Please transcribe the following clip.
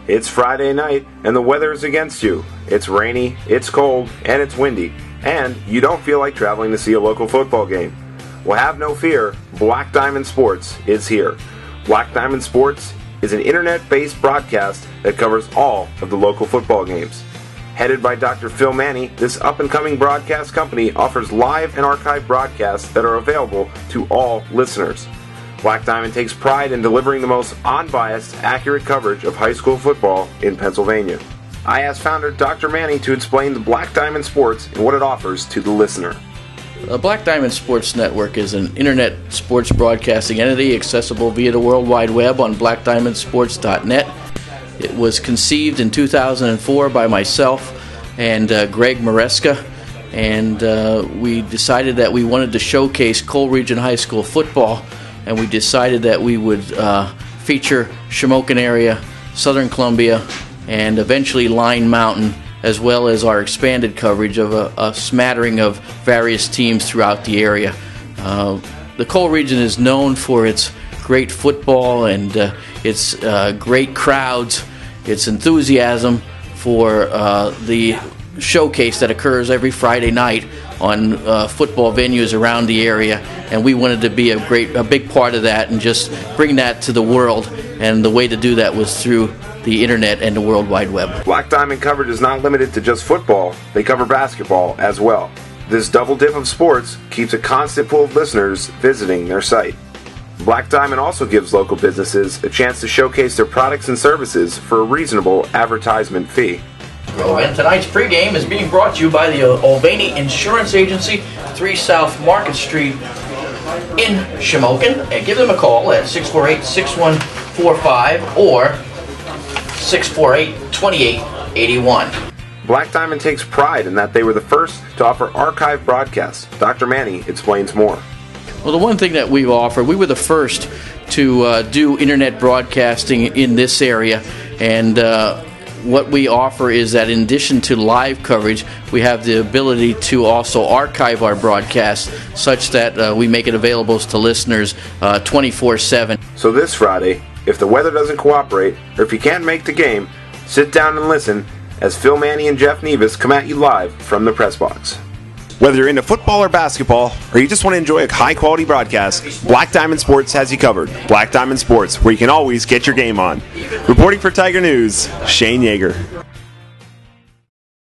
It's Friday night, and the weather is against you. It's rainy, it's cold, and it's windy, and you don't feel like traveling to see a local football game. Well, have no fear, Black Diamond Sports is here. Black Diamond Sports is an internet-based broadcast that covers all of the local football games. Headed by Dr. Phil Manny, this up-and-coming broadcast company offers live and archived broadcasts that are available to all listeners. Black Diamond takes pride in delivering the most unbiased, accurate coverage of high school football in Pennsylvania. I asked founder Dr. Manny to explain the Black Diamond Sports and what it offers to the listener. The Black Diamond Sports Network is an internet sports broadcasting entity accessible via the World Wide Web on blackdiamondsports.net. It was conceived in 2004 by myself and Greg Maresca, and we decided that we wanted to showcase Cole Region High School football, and we decided that we would feature Shamokin area, Southern Columbia, and eventually Line Mountain, as well as our expanded coverage of a smattering of various teams throughout the area. The Cole region is known for its great football and its great crowds, its enthusiasm for the showcase that occurs every Friday night on football venues around the area, and we wanted to be a big part of that and just bring that to the world, and the way to do that was through the internet and the World Wide Web. Black Diamond coverage is not limited to just football, they cover basketball as well. This double dip of sports keeps a constant pool of listeners visiting their site. Black Diamond also gives local businesses a chance to showcase their products and services for a reasonable advertisement fee. And tonight's pregame is being brought to you by the Olvany Insurance Agency, 3 South Market Street in Shamokin. And give them a call at 648-6145 or 648-2881. Black Diamond takes pride in that they were the first to offer archived broadcasts. Dr. Manny explains more. Well, the one thing that we've offered, we were the first to do internet broadcasting in this area, and what we offer is that in addition to live coverage, we have the ability to also archive our broadcasts such that we make it available to listeners 24/7. So this Friday, if the weather doesn't cooperate, or if you can't make the game, sit down and listen as Phil Manny and Jeff Nevis come at you live from the press box. Whether you're into football or basketball, or you just want to enjoy a high-quality broadcast, Black Diamond Sports has you covered. Black Diamond Sports, where you can always get your game on. Reporting for Tiger News, Shane Yeager.